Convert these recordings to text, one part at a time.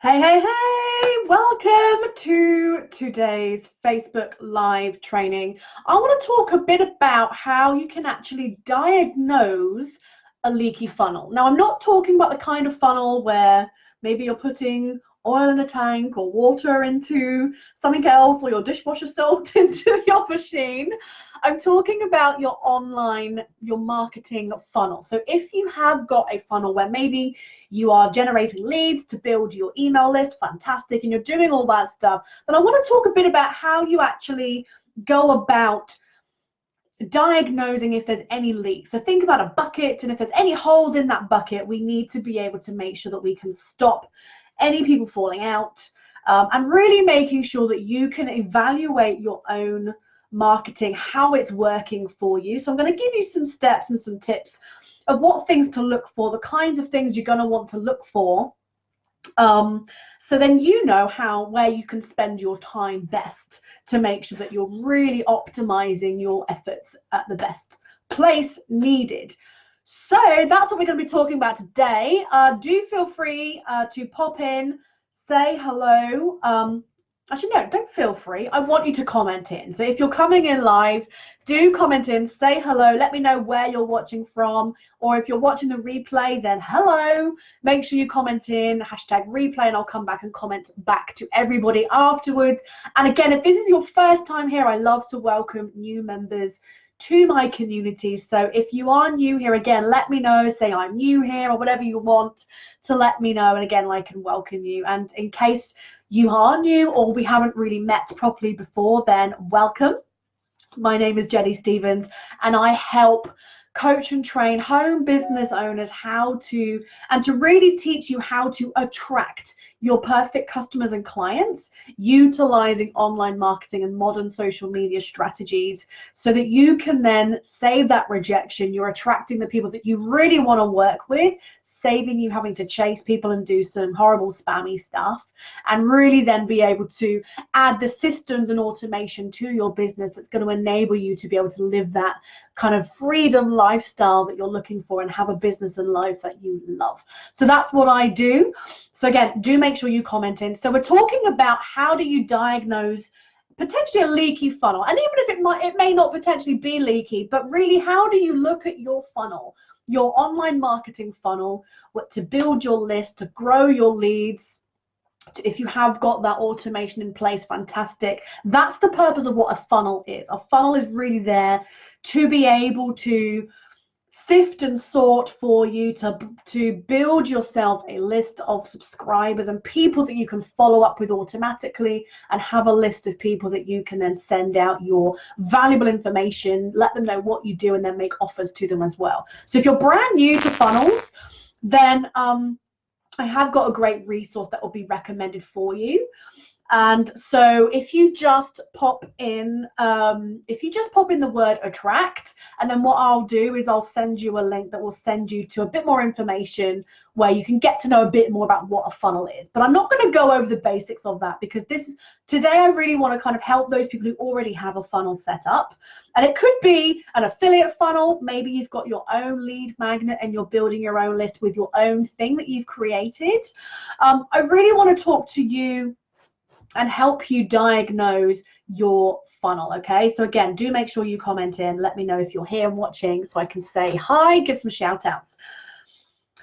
Hey, hey, hey! Welcome to today's Facebook Live training. I want to talk a bit about how you can actually diagnose a leaky funnel. Now, I'm not talking about the kind of funnel where maybe you're putting oil in a tank or water into something else or your dishwasher soap into your machine. I'm talking about your marketing funnel. So if you have got a funnel where maybe you are generating leads to build your email list, fantastic, and you're doing all that stuff, then I want to talk a bit about how you actually go about diagnosing if there's any leaks. So think about a bucket, and if there's any holes in that bucket, we need to be able to make sure that we can stop any people falling out, and really making sure that you can evaluate your own marketing, how it's working for you. So I'm going to give you some steps and some tips of what things to look for, the kinds of things you're going to want to look for, so then you know where you can spend your time best to make sure that you're really optimizing your efforts at the best place needed. So that's what we're going to be talking about today. Do feel free to pop in, say hello. Actually, no, don't feel free. I want you to comment in. So if you're coming in live, do comment in, say hello, let me know where you're watching from, or if you're watching the replay, then hello. Make sure you comment in, #replay, and I'll come back and comment back to everybody afterwards. And again, if this is your first time here, I love to welcome new members to my community. So if you are new here, again, let me know, say I'm new here, or whatever you want to let me know, and again, I can welcome you. And in case you are new or we haven't really met properly before, then welcome. My name is Jenny Stevens, and I help coach and train home business owners to really teach you how to attract your perfect customers and clients utilizing online marketing and modern social media strategies, so that you can then save that rejection. You're attracting the people that you really want to work with, saving you having to chase people and do some horrible spammy stuff, and really then be able to add the systems and automation to your business that's going to enable you to be able to live that kind of freedom lifestyle that you're looking for and have a business and life that you love. So that's what I do. So again, do make sure you comment in. So we're talking about how do you diagnose potentially a leaky funnel, and even if it may not potentially be leaky, but really, how do you look at your funnel, your online marketing funnel, to build your list, to grow your leads? If you have got that automation in place, fantastic. That's the purpose of what a funnel is. A funnel is really there to be able to sift and sort for you, to build yourself a list of subscribers and people that you can follow up with automatically, and have a list of people that you can then send out your valuable information, let them know what you do, and then make offers to them as well. So if you're brand new to funnels, then I have got a great resource that will be recommended for you. And so if you just pop in the word attract, and then what I'll do is I'll send you a link that will send you to a bit more information where you can get to know a bit more about what a funnel is. But I'm not going to go over the basics of that, because today I really want to kind of help those people who already have a funnel set up. And it could be an affiliate funnel. Maybe you've got your own lead magnet and you're building your own list with your own thing that you've created. I really want to talk to you and help you diagnose your funnel. Okay, so again, do make sure you comment in, let me know if you're here and watching, so I can say hi, give some shout outs.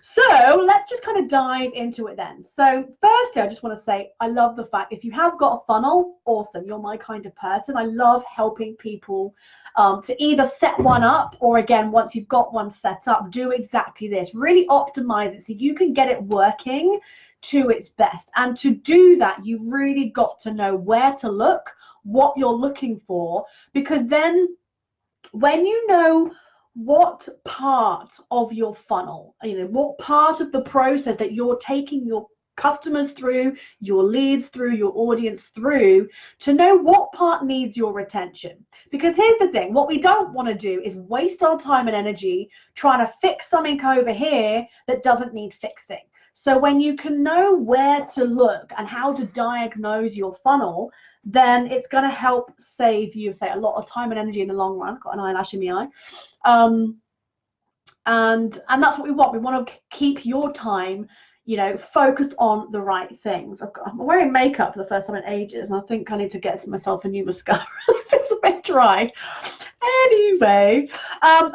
So let's just kind of dive into it then. So firstly, I just want to say, I love the fact, if you have got a funnel, awesome, you're my kind of person. I love helping people to either set one up, or again, once you've got one set up, do exactly this, really optimize it so you can get it working to its best. And to do that, you really got to know where to look, what you're looking for, because then when you know what part of your funnel, what part of the process that you're taking your customers through, your leads through, your audience through, to know what part needs your attention. Because here's the thing, what we don't want to do is waste our time and energy trying to fix something over here that doesn't need fixing. So when you can know where to look and how to diagnose your funnel, then it's going to help save you, say, a lot of time and energy in the long run. Got an eyelash in my eye. And that's what we want. We want to keep your time, you know, focused on the right things. I'm wearing makeup for the first time in ages, and I think I need to get myself a new mascara. It's a bit dry. Anyway,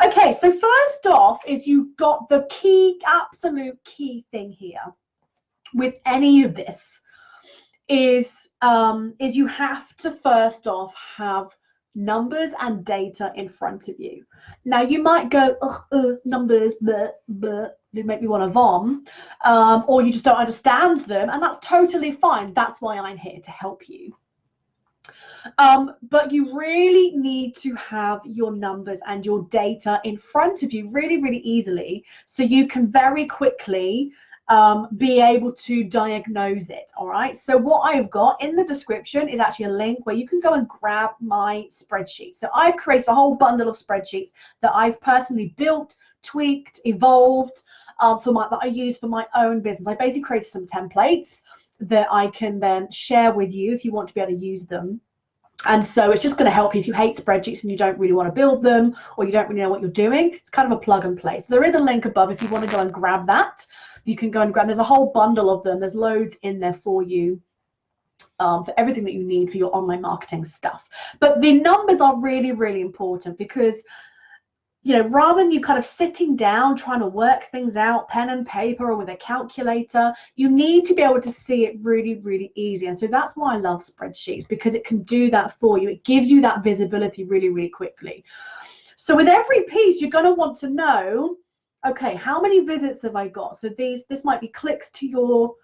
okay, so first off is you've got the key, absolute key thing here with any of this is you have to first off have numbers and data in front of you. Now you might go, numbers, but they make me want to vom, or you just don't understand them, and that's totally fine. That's why I'm here, to help you. But you really need to have your numbers and your data in front of you really, really easily, so you can very quickly be able to diagnose it. All right, so what I've got in the description is actually a link where you can go and grab my spreadsheet. So I've created a whole bundle of spreadsheets that I've personally built, tweaked, evolved that I use for my own business. I basically created some templates that I can then share with you if you want to be able to use them. And so it's just going to help you if you hate spreadsheets and you don't really want to build them, or you don't really know what you're doing. It's kind of a plug and play. So there is a link above if you want to go and grab that. You can go and grab, there's a whole bundle of them. There's loads in there for you, for everything that you need for your online marketing stuff. But the numbers are really, really important, because, you know, rather than you kind of sitting down trying to work things out, pen and paper or with a calculator, you need to be able to see it really, really easy. And so that's why I love spreadsheets, because it can do that for you. It gives you that visibility really, really quickly. So with every piece, you're going to want to know, okay, how many visits have I got? So this might be clicks to your,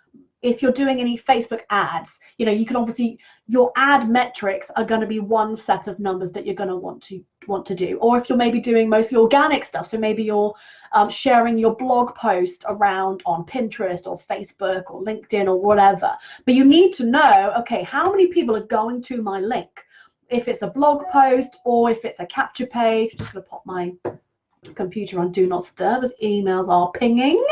if you're doing any Facebook ads, you know, you can obviously, your ad metrics are going to be one set of numbers that you're going to want to do. Or if you're maybe doing mostly organic stuff, so maybe you're sharing your blog post around on Pinterest or Facebook or LinkedIn or whatever. But you need to know, okay, how many people are going to my link? If it's a blog post or if it's a capture page, just going to pop my computer on do not disturb as emails are pinging.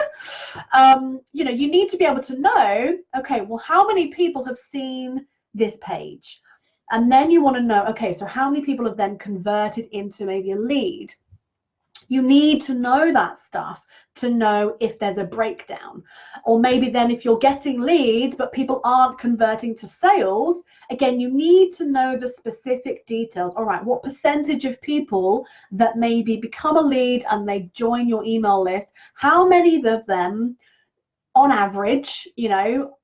You know, you need to be able to know, okay, well, how many people have seen this page? And then you want to know, okay, so how many people have then converted into maybe a lead? You need to know that stuff to know if there's a breakdown. Or maybe then if you're getting leads but people aren't converting to sales, again, you need to know the specific details. All right, what percentage of people that maybe become a lead and they join your email list, how many of them on average, you know,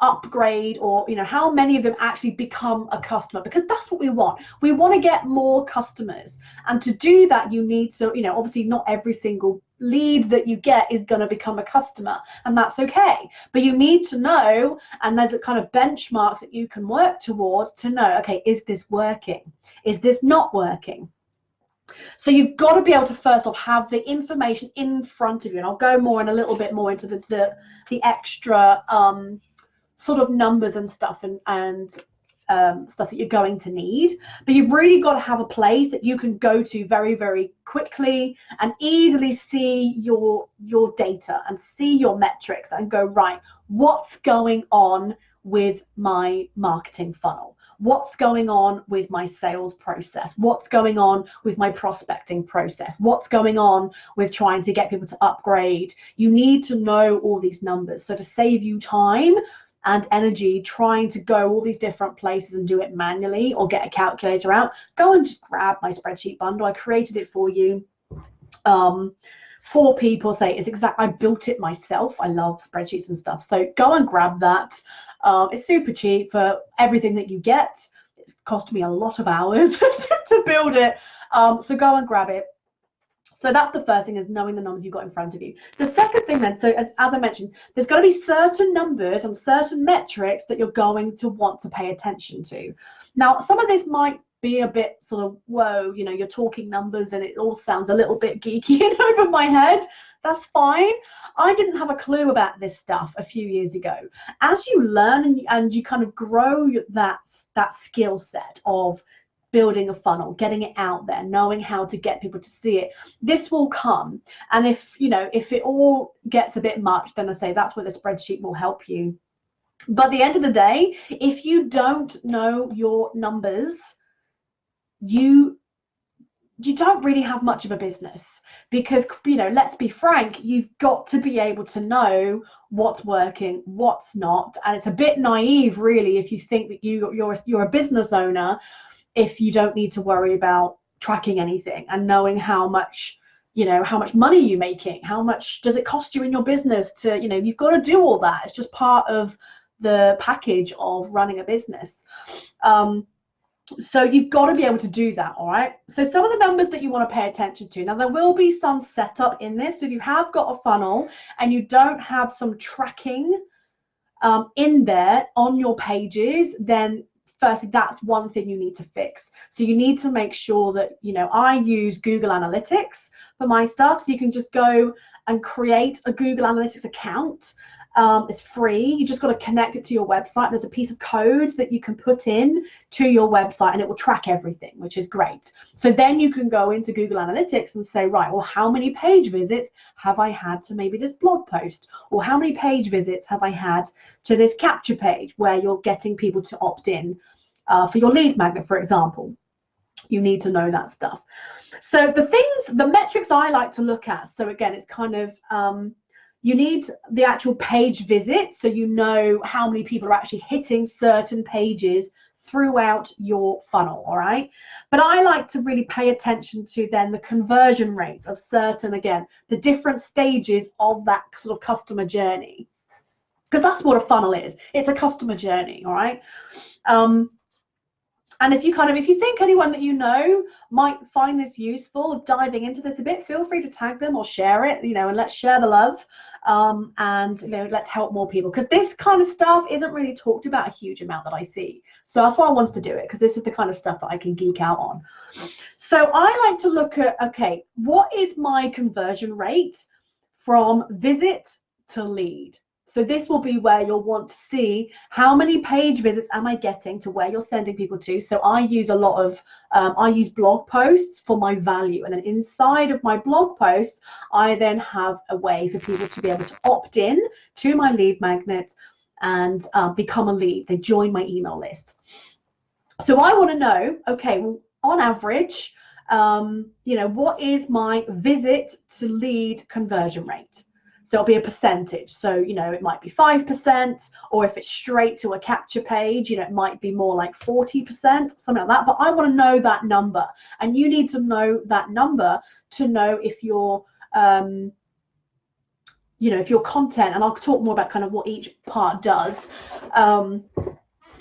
upgrade, or, you know, how many of them actually become a customer? Because that's what we want. We want to get more customers, and to do that you need to, you know, obviously not every single lead that you get is going to become a customer, and that's okay, but you need to know, and there's a kind of benchmarks that you can work towards to know, okay, is this working? Is this not working? So you've got to be able to first off have the information in front of you, and I'll go more in a little bit more into the extra sort of numbers and stuff and stuff that you're going to need. But you've really got to have a place that you can go to very, very quickly and easily see your data and see your metrics and go, right, what's going on with my marketing funnel? What's going on with my sales process? What's going on with my prospecting process? What's going on with trying to get people to upgrade? You need to know all these numbers. So to save you time and energy trying to go all these different places and do it manually or get a calculator out, go and just grab my spreadsheet bundle. I created it for you. 4 people say it's exact. I built it myself. I love spreadsheets and stuff. So go and grab that. It's super cheap for everything that you get. It's cost me a lot of hours to build it. So go and grab it. So that's the first thing, is knowing the numbers you've got in front of you. The second thing then, so as I mentioned, there's going to be certain numbers and certain metrics that you're going to want to pay attention to. Now, some of this might be a bit sort of, whoa, you know, you're talking numbers and it all sounds a little bit geeky and over my head. That's fine. I didn't have a clue about this stuff a few years ago. As you learn and you kind of grow that skill set of building a funnel, getting it out there, knowing how to get people to see it, this will come. And if, you know, if it all gets a bit much, then I say that's where the spreadsheet will help you. But at the end of the day, if you don't know your numbers, you you don't really have much of a business, because, you know, let's be frank, you've got to be able to know what's working, what's not. And it's a bit naive, really, if you think that you're a business owner if you don't need to worry about tracking anything and knowing how much, you know, how much money you're making, how much does it cost you in your business to, you know, you've got to do all that. It's just part of the package of running a business. So you've got to be able to do that, all right? So some of the numbers that you want to pay attention to. Now, there will be some setup in this. So if you have got a funnel and you don't have some tracking in there on your pages, then firstly, that's one thing you need to fix. So you need to make sure that, you know, I use Google Analytics for my stuff. So you can just go and create a Google Analytics account. It's free. You just got to connect it to your website. There's a piece of code that you can put in to your website and it will track everything, which is great. So then you can go into Google Analytics and say, right, well, how many page visits have I had to maybe this blog post? Or how many page visits have I had to this capture page where you're getting people to opt in for your lead magnet, for example? You need to know that stuff. So the metrics I like to look at, so again, it's kind of, you need the actual page visits, so you know how many people are actually hitting certain pages throughout your funnel, all right? But I like to really pay attention to then the conversion rates of certain, again, the different stages of that sort of customer journey, because that's what a funnel is. It's a customer journey, all right? And if you think anyone that you know might find this useful, of diving into this a bit, feel free to tag them or share it, you know, and let's share the love, and, you know, let's help more people, because this kind of stuff isn't really talked about a huge amount that I see. So that's why I wanted to do it, because this is the kind of stuff that I can geek out on. So I like to look at, okay, what is my conversion rate from visit to lead? So this will be where you'll want to see how many page visits am I getting to where you're sending people to. So I use a lot of, I use blog posts for my value. And then inside of my blog posts, I then have a way for people to be able to opt in to my lead magnet and become a lead. They join my email list. So I want to know, okay, well, on average, you know, what is my visit to lead conversion rate? So it'll be a percentage. So, you know, it might be 5%, or if it's straight to a capture page, you know, it might be more like 40%, something like that. But I want to know that number, and you need to know that number to know if your, you know, if your content, and I'll talk more about kind of what each part does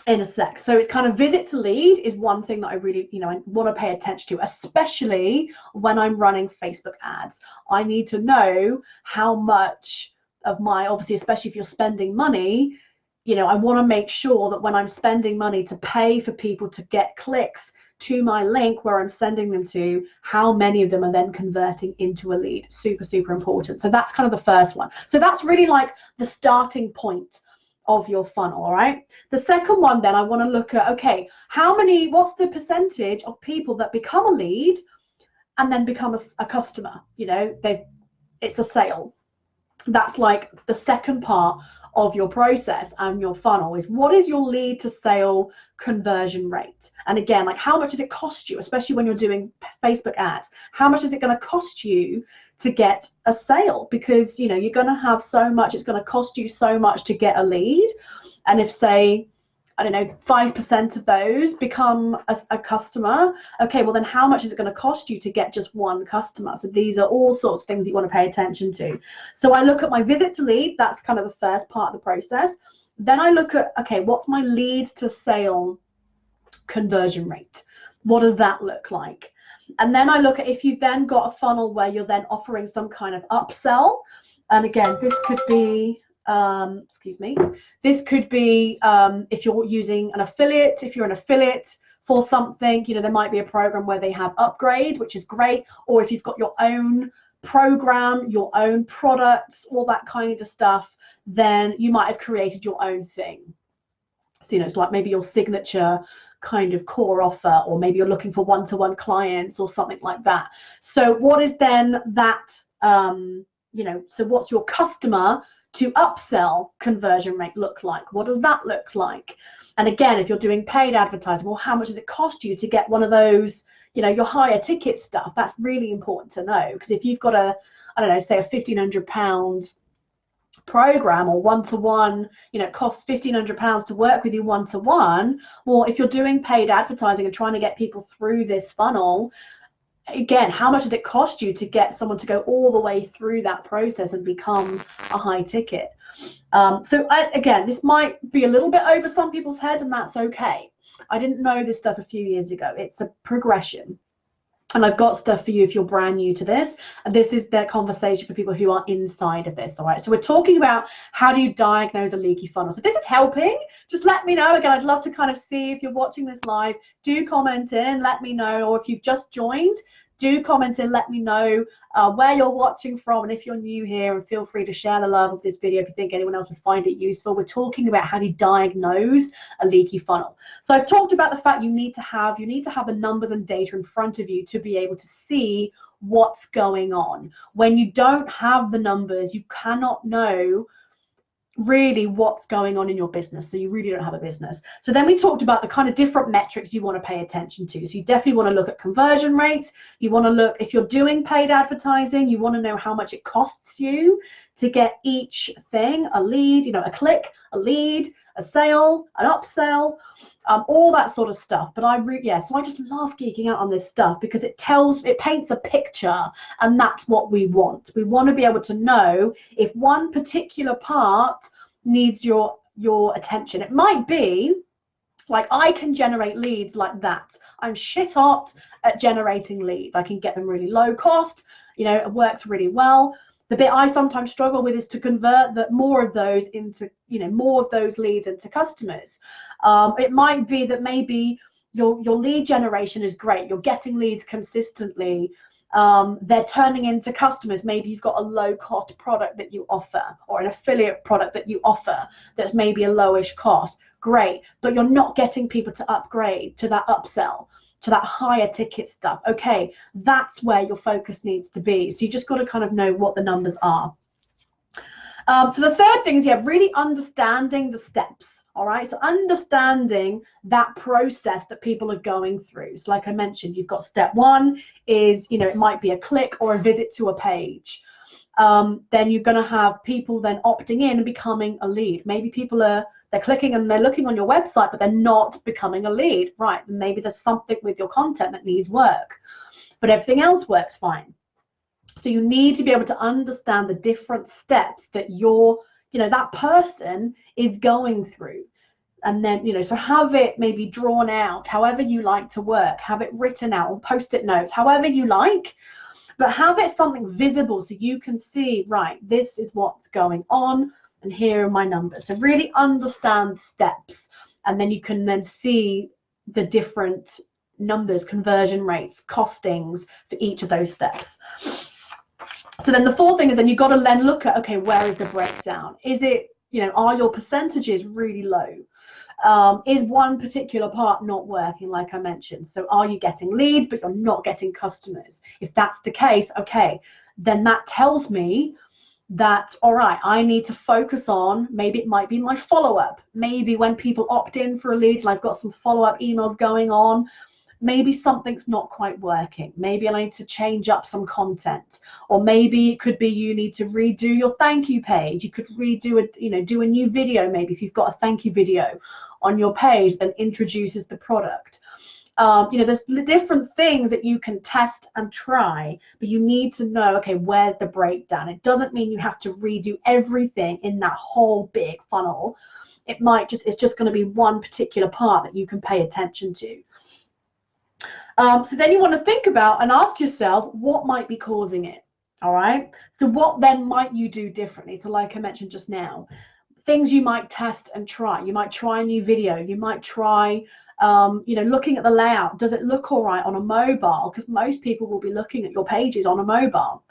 in a sec. So it's kind of visit to lead is one thing that I really, you know, I want to pay attention to, especially when I'm running Facebook ads. I need to know how much of my, obviously, especially if you're spending money, you know, I want to make sure that when I'm spending money to pay for people to get clicks to my link where I'm sending them to, how many of them are then converting into a lead. Super, super important. So that's kind of the first one. So that's really like the starting point of your funnel, all right? The second one, then I want to look at, okay, what's the percentage of people that become a lead and then become a customer? You know, it's a sale. That's like the second part of your process and your funnel, is what is your lead to sale conversion rate? And again, like, how much does it cost you, especially when you're doing Facebook ads? How much is it going to cost you to get a sale? Because, you know, you're going to have so much, it's going to cost you so much to get a lead. And if, say, I don't know, 5% of those become a customer, okay, well then how much is it going to cost you to get just one customer? So these are all sorts of things you want to pay attention to. So I look at my visit to lead, that's kind of the first part of the process. Then I look at, okay, what's my lead to sale conversion rate? What does that look like? And then I look at, if you've then got a funnel where you're then offering some kind of upsell, and again, this could be, this could be if you're using an affiliate, if you're an affiliate for something, you know, there might be a program where they have upgrades, which is great. Or if you've got your own program, your own products, all that kind of stuff, then you might have created your own thing. So, you know, it's like maybe your signature kind of core offer, or maybe you're looking for one-to-one clients or something like that. So what is then that, you know, so what's your customer to upsell conversion rate look like? What does that look like? And again, if you're doing paid advertising, well, how much does it cost you to get one of those, you know, your higher ticket stuff, that's really important to know, because if you've got a, I don't know, say a £1,500 program or one-to-one, you know, it costs £1,500 to work with you one-to-one. Well, if you're doing paid advertising and trying to get people through this funnel, again, how much does it cost you to get someone to go all the way through that process and become a high ticket? Again, this might be a little bit over some people's heads, and that's okay. I didn't know this stuff a few years ago. It's a progression. And I've got stuff for you if you're brand new to this. And this is their conversation for people who are inside of this. All right. So we're talking about how do you diagnose a leaky funnel. So if this is helping, just let me know. Again, I'd love to kind of see if you're watching this live. Do comment in, let me know. Or if you've just joined, do comment in, let me know where you're watching from, and if you're new here, and feel free to share the love of this video if you think anyone else would find it useful. We're talking about how to diagnose a leaky funnel. So I've talked about the fact you need to have the numbers and data in front of you to be able to see what's going on. When you don't have the numbers, you cannot know really what's going on in your business, so you really don't have a business. So then we talked about the kind of different metrics you want to pay attention to. So you definitely want to look at conversion rates. You want to look, if you're doing paid advertising, you want to know how much it costs you to get each thing, a lead, you know, a click, a lead, a sale, an upsell, all that sort of stuff. But so I just love geeking out on this stuff because it paints a picture, and that's what we want. We want to be able to know if one particular part needs your attention. It might be like, I can generate leads like that. I'm shit hot at generating leads. I can get them really low cost, you know, it works really well. The bit I sometimes struggle with is to convert more of those into, you know, more of those leads into customers. It might be that maybe your lead generation is great. You're getting leads consistently. They're turning into customers. Maybe you've got a low cost product that you offer, or an affiliate product that you offer that's maybe a lowish cost. Great, but you're not getting people to upgrade to that upsell, to that higher ticket stuff. Okay, that's where your focus needs to be. So you just got to kind of know what the numbers are. So the third thing is, really understanding the steps. All right, so understanding that process that people are going through. So like I mentioned, you've got step one is, you know, it might be a click or a visit to a page. Then you're going to have people then opting in and becoming a lead. Maybe people they're clicking and they're looking on your website, but they're not becoming a lead. Right, maybe there's something with your content that needs work, but everything else works fine. So you need to be able to understand the different steps that that person is going through. And then, you know, so have it maybe drawn out, however you like to work, have it written out on Post-it notes, however you like, but have it something visible so you can see, right, this is what's going on, and here are my numbers. So really understand the steps, and then you can then see the different numbers, conversion rates, costings for each of those steps. So then the fourth thing is, then you've got to then look at, okay, where is the breakdown? Is it, you know, are your percentages really low? Is one particular part not working, like I mentioned? So are you getting leads, but you're not getting customers? If that's the case, okay, then that tells me that, all right, I need to focus on, maybe it might be my follow-up. Maybe when people opt in for a lead and I've got some follow-up emails going on, maybe something's not quite working. Maybe I need to change up some content, or maybe it could be you need to redo your thank you page. You could redo do a new video. Maybe if you've got a thank you video on your page that introduces the product. There's different things that you can test and try, but you need to know, okay, where's the breakdown? It doesn't mean you have to redo everything in that whole big funnel. It's just going to be one particular part that you can pay attention to. So then you want to think about and ask yourself, what might be causing it? All right. So what then might you do differently? So like I mentioned just now, things you might test and try. You might try a new video. You might try, looking at the layout. Does it look all right on a mobile? Because most people will be looking at your pages on a mobile.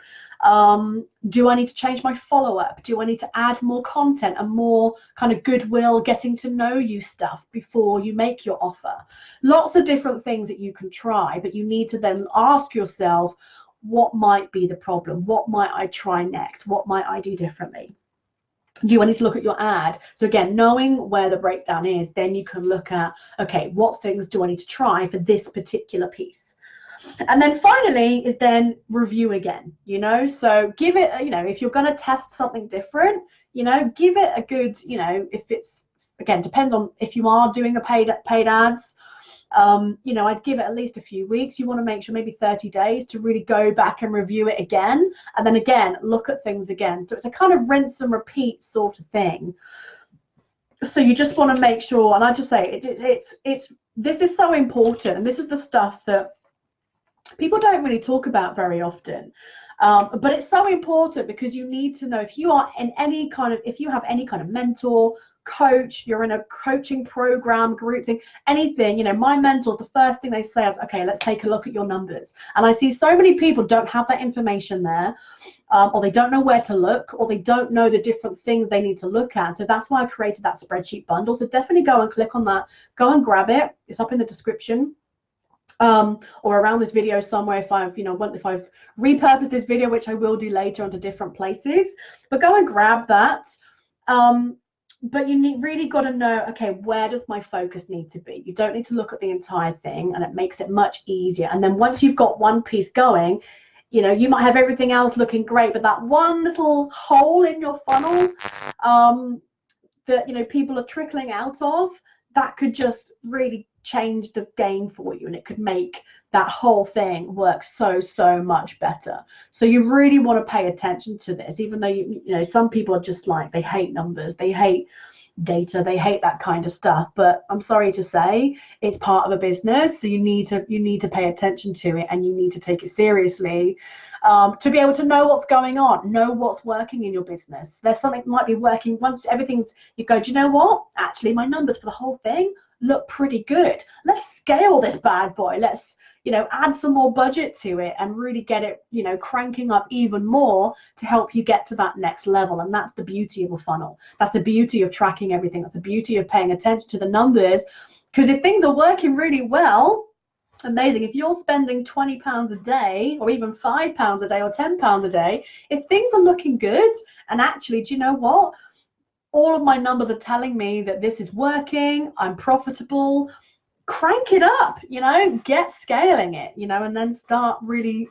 Do I need to change my follow-up? Do I need to add more content and more kind of goodwill, getting to know you stuff before you make your offer? Lots of different things that you can try, but you need to then ask yourself, what might be the problem? What might I try next? What might I do differently? Do I need to look at your ad? So again, knowing where the breakdown is, then you can look at, okay, what things do I need to try for this particular piece? And then finally is then review again, you know. So give it, you know, if you're going to test something different, you know, give it a good, you know, if it's, again, depends on if you are doing a paid ads, you know, I'd give it at least a few weeks. You want to make sure maybe 30 days to really go back and review it again, and then again look at things again. So it's a kind of rinse and repeat sort of thing. So you just want to make sure, and I just say it's this is so important, and this is the stuff that people don't really talk about very often. But it's so important because you need to know, if you are in any kind of, if you have any kind of mentor, coach, you're in a coaching program, group thing, anything, you know, my mentors, the first thing they say is, okay, let's take a look at your numbers. And I see so many people don't have that information there, or they don't know where to look, or they don't know the different things they need to look at. So that's why I created that spreadsheet bundle. So definitely go and click on that, go and grab it. It's up in the description. Or around this video somewhere, if I've, you know, if I've repurposed this video, which I will do later, onto different places. But go and grab that. But you really got to know, okay, where does my focus need to be? You don't need to look at the entire thing, and it makes it much easier. And then once you've got one piece going, you know, you might have everything else looking great, but that one little hole in your funnel that, you know, people are trickling out of, that could just really change the game for you, and it could make that whole thing work so much better. So you really want to pay attention to this, even though you know, some people are just like, they hate numbers, they hate data, they hate that kind of stuff. But I'm sorry to say, it's part of a business, so you need to pay attention to it, and you need to take it seriously, to be able to know what's going on, know what's working in your business. There's something that might be working. Once everything's, you go, do you know what, actually my numbers for the whole thing look pretty good, let's scale this bad boy, let's, you know, add some more budget to it and really get it, you know, cranking up even more to help you get to that next level. And that's the beauty of a funnel. That's the beauty of tracking everything. That's the beauty of paying attention to the numbers. Because if things are working really well, amazing. If you're spending £20 a day, or even £5 a day, or £10 a day, if things are looking good, and actually, do you know what? All of my numbers are telling me that this is working, I'm profitable, crank it up, you know, get scaling it, you know, and then start really,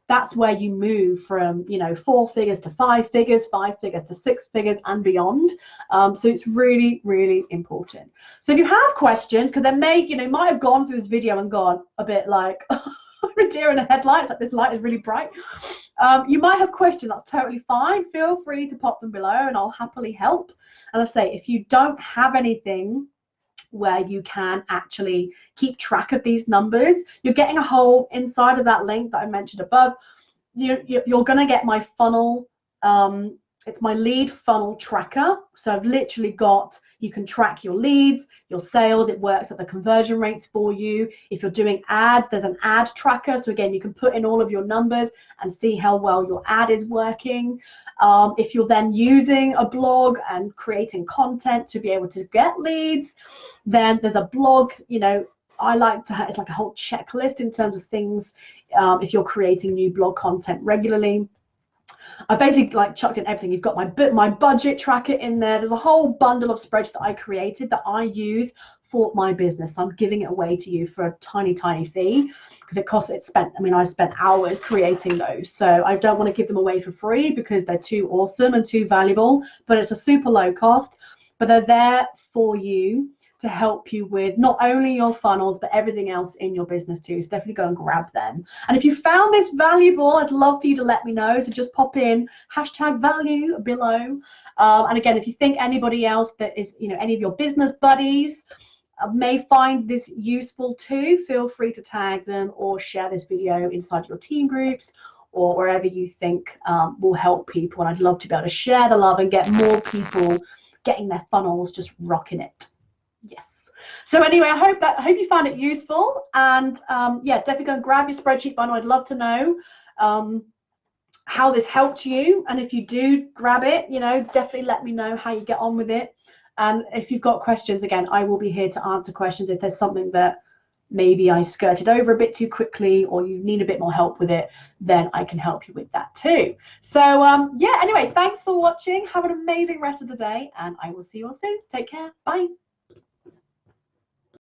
that's where you move from, you know, 4 figures to 5 figures, 5 figures to 6 figures and beyond. So it's really important. So if you have questions, because there may, you know, might have gone through this video and gone a bit like, I'm a deer in the headlights, like this light is really bright. You might have questions, that's totally fine. Feel free to pop them below and I'll happily help. And I say, if you don't have anything where you can actually keep track of these numbers, you're getting a whole, inside of that link that I mentioned above, you're going to get my funnel. It's my lead funnel tracker. So I've literally got, you can track your leads, your sales, it works at the conversion rates for you. If you're doing ads, there's an ad tracker. So again, you can put in all of your numbers and see how well your ad is working. If you're then using a blog and creating content to be able to get leads, then there's a blog, you know, I like to have, it's like a whole checklist in terms of things. If you're creating new blog content regularly, I basically like chucked in everything. You've got my budget tracker in there. There's a whole bundle of spreadsheets that I created that I use for my business. I'm giving it away to you for a tiny fee, because I spent hours creating those. So I don't want to give them away for free because they're too awesome and too valuable, but it's a super low cost, but they're there for you to help you with not only your funnels, but everything else in your business too. So definitely go and grab them. And if you found this valuable, I'd love for you to let me know. So just pop in #value below. And again, if you think anybody else that is, you know, any of your business buddies may find this useful too, feel free to tag them or share this video inside your team groups or wherever you think will help people. And I'd love to be able to share the love and get more people getting their funnels just rocking it. Yes. So anyway, I hope you found it useful, and yeah, definitely go and grab your spreadsheet bundle. I'd love to know how this helped you, and if you do grab it, you know, definitely let me know how you get on with it. And if you've got questions, again, I will be here to answer questions. If there's something that maybe I skirted over a bit too quickly, or you need a bit more help with it, then I can help you with that too. So yeah, anyway, thanks for watching. Have an amazing rest of the day, and I will see you all soon. Take care. Bye.